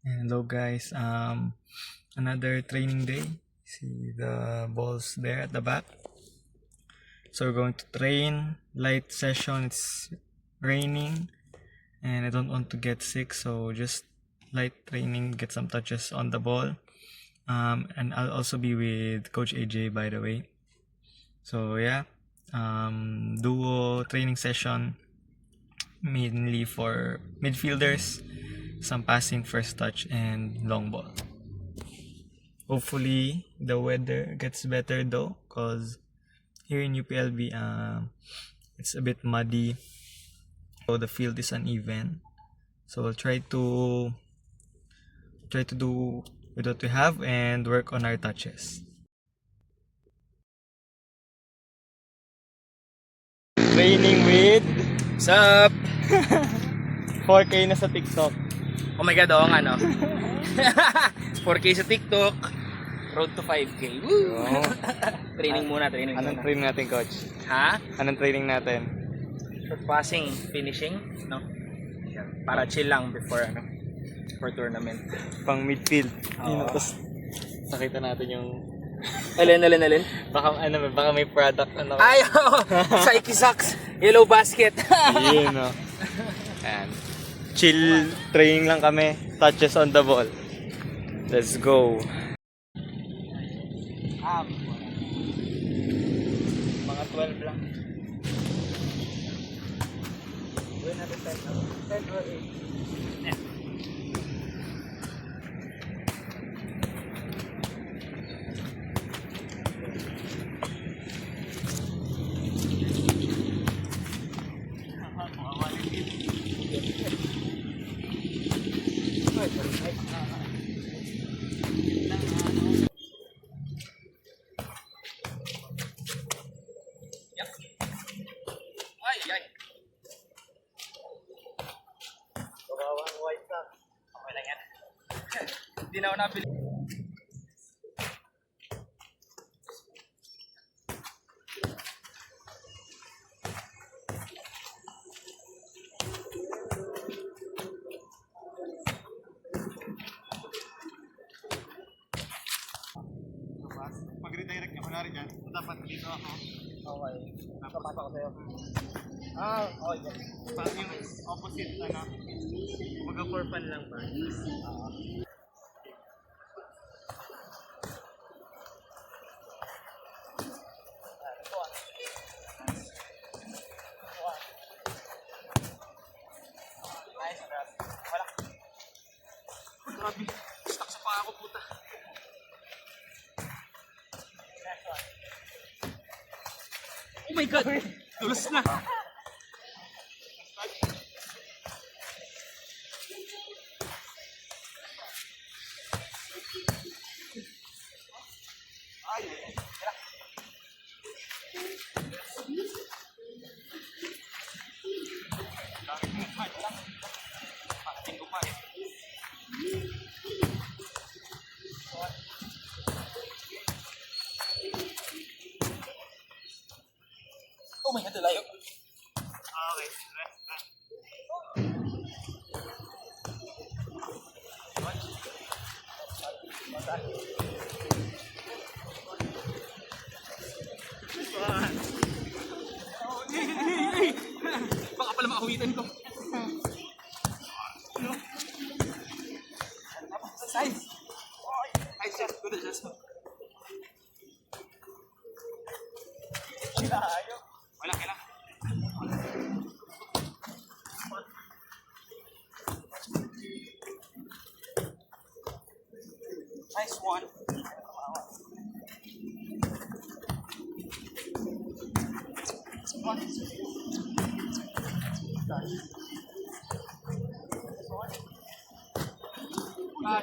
Hello guys, another training day. See the balls there at the back. So we're going to train, light session. It's raining and I don't want to get sick, so just light training, get some touches on the ball. And I'll also be with Coach AJ, by the way. So yeah, duo training session, mainly for midfielders, some passing, first touch, and long ball. Hopefully the weather gets better though, cause here in UPLB it's a bit muddy, so the field is uneven. So we'll try to do with what we have and work on our touches. Training with What's up? 4K na sa TikTok. Oh my god, oo nga no. 4K sa TikTok. Road to 5K. Woo! Oh. Training muna. Anong training natin, coach? Ha? Anong training natin? Short passing, finishing, no? Yan. Para chill lang before for tournament. Pang midfield. Oo. Tapos nakita natin yung Alin? baka may product Ay, oh, Psyche Socks, Yellow Basket. Yun, no. And chill training lang kami. Touches on the ball. Let's go. Mga 12 lang. Gawin natin 10 or 8. Ay. Kawawa ang white na. Okay lang yan. Hindi na ako nabili. Mag-redirect ka kunwari dyan. Dapat dito ako. Okay. Tapos ako sa'yo. Okay. Parang yung opposite, kumbaga for fun lang ba? Nice, grabe. Wala. Grabe. Stuck sa paa ko, puta. Oh my god! Tulos na! Oh my god, layo. Okay. Baka pala makawitan ko. Size! Ay, shot ko na siya. Wala, kailangan. Nice one.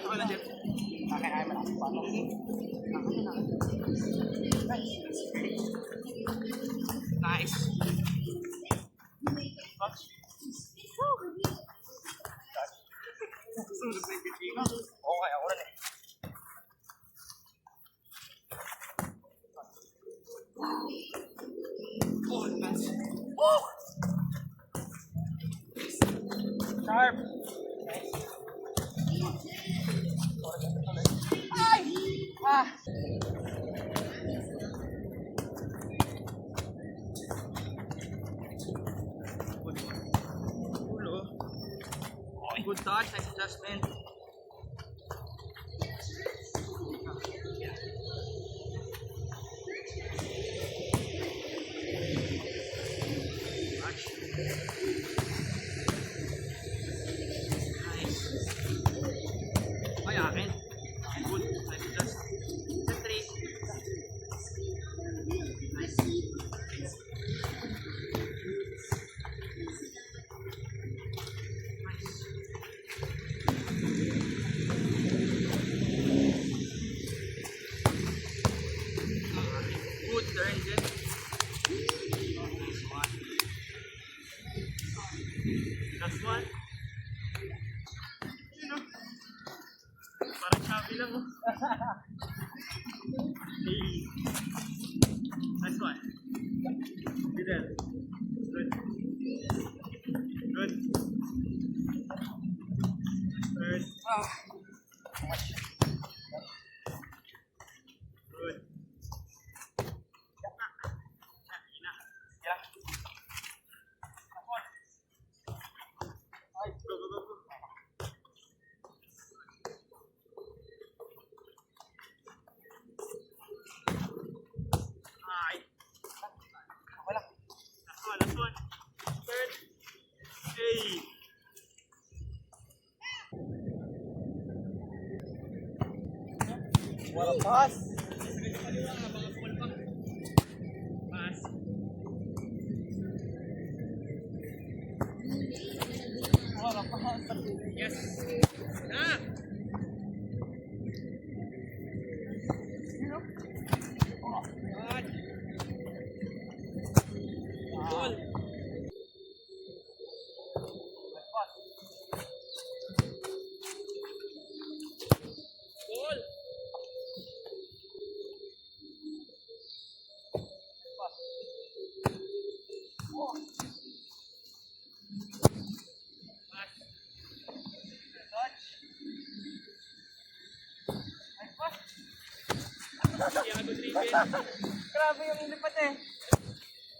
Wala dyan. Kakain mo lang. Nice. Okay, ako rin eh. Oh, nice. Oh! Sharp. Nice. Good touch, nice adjustment. Ay, akin. Good, nice adjustment. Set 3. Good turn, Jet. Nice one. Last one. You know, parang chubby lang oh. Hey. Last one. Middle. Good. Good. Third. Good. Go, go, go, go. Ay. Wala. Last one. Third. Hey. What a pass! Pass. What a pass! Yes. Ah. Goal. Goal. Pass. Touch. Thiago Triven. Grabe yung lipat eh.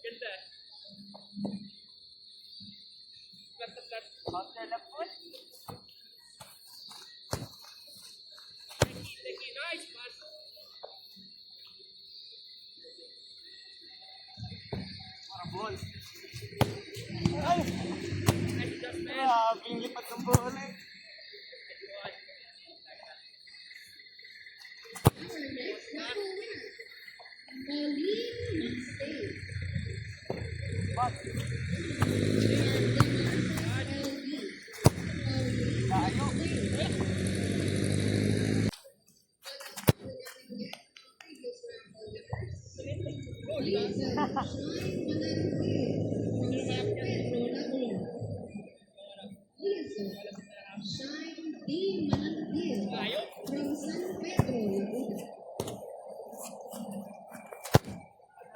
Ganda. Flat to flat. Counter left foot. Teki, nice pass. Para ball. Ay! Nice adjustment. Grabe yung lipat ng bola eh.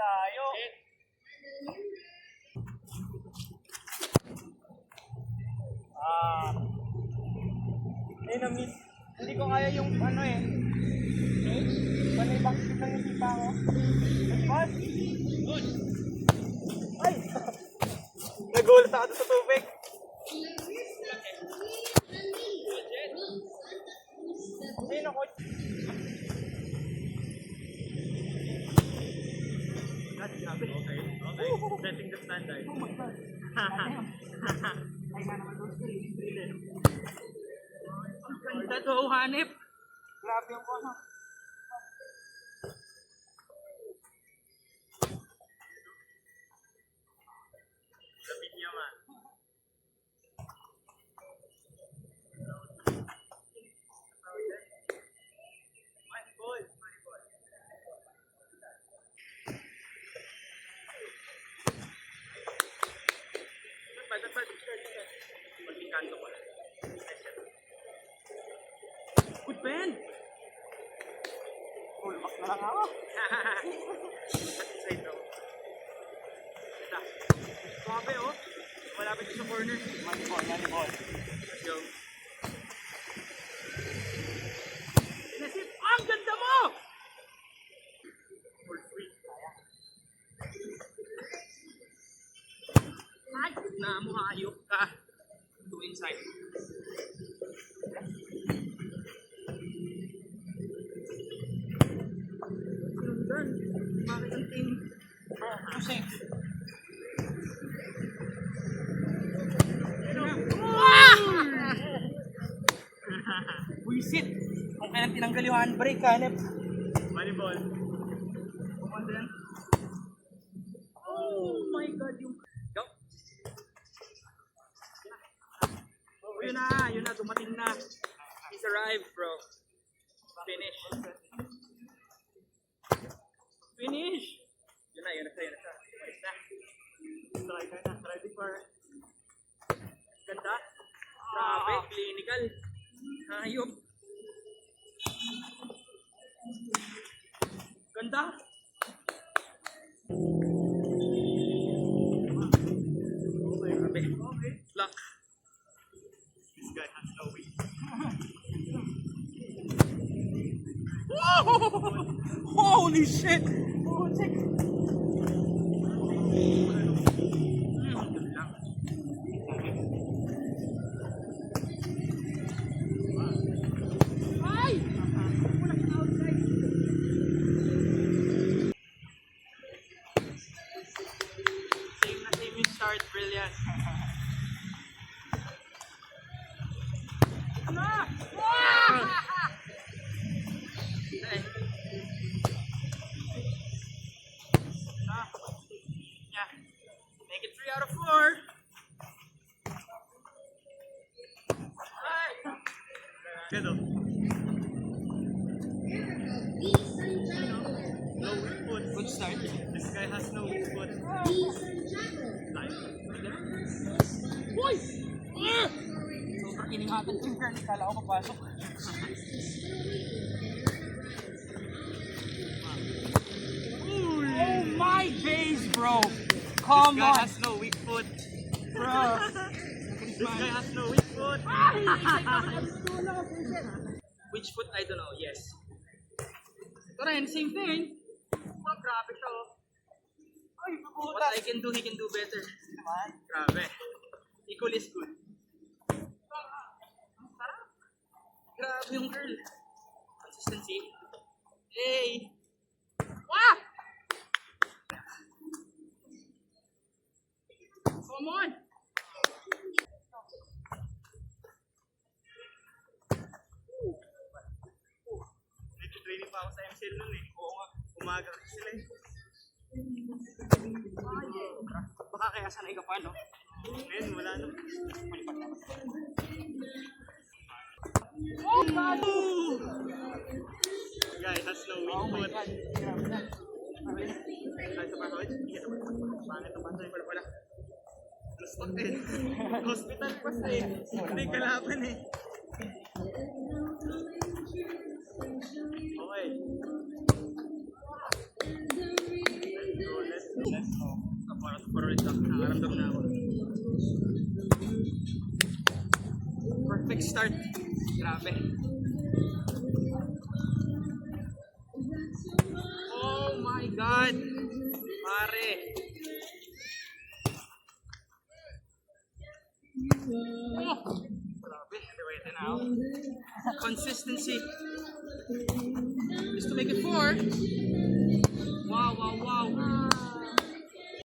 Layo. Hindi na-miss. Hindi ko kaya yung ano eh. Panay backstep lang yung sipa ko. Pass! Ay! Nagulat ako sa tubig. Sino ko? Grabe. Okay. Setting the standard. Oh my God. Ay, naman those three. Ganda to, hanip. Grabe yung ano. Lapit niya man. Money ball. Dapat. Magkikanto ko lang. Good bend! Full back na lang ako. Inside daw. Ito. Grabe oh. Malapit sa corner. Money ball. Let's go. Inesip. Ang ganda mo! mo hayop ka. Go inside. Bakit ang team? Bro, too safe. Buisit! Kung kailan tinanggal yung handbrake, hanep. Volleyball. Kumanda yan. Oh my God, yung... Go! Oh, yun na, dumating na. He's arrived, bro. Finish. Finish! Yun na siya. Umalis na. Try ka na. Ready for... Ganda. Grabe, clinical. Hayop. Ganda. Grabe. Luck. This guy has no weight. Holy shit! Oh, check. Same yung start, brilliant. Yeah. Make it 3 out of 4. Good oh. No weak foot. Good start. This guy has no weak foot. Uy! Sobrang iningatan yung girl. Kala ko papasok. Oh my days, bro! Come This guy on! has no weak foot. Bro! This guy has no weak foot. Which foot? I don't know. Yes. Ito rin, same thing. Oh, grabe siya, oh. Ay, what I can do, he can do better. Grabe. Equal is good. Grabe yung girl. Consistency. Hey! Wah! Come on! Nag-training pa ako sa MCL nun eh. Oo nga. Umaga kasi sila eh. Baka kaya sanay ka pa, no? Ngayon, wala na. Oh, God! Guy has no weak Oh my foot. God. Grabe na. Kahit sa Bahoy, hindi ka naman. Pangit ang bantoy. Wala. Lustot eh. Hospital pa sa eh. Hindi kalaban eh. Okay. Let's go. Para ito. Nakaramdam na ako. Perfect start. Grabe. Oh my God! Pare! Oh! Grabe. Wait na ako. Consistency. Just to make it 4.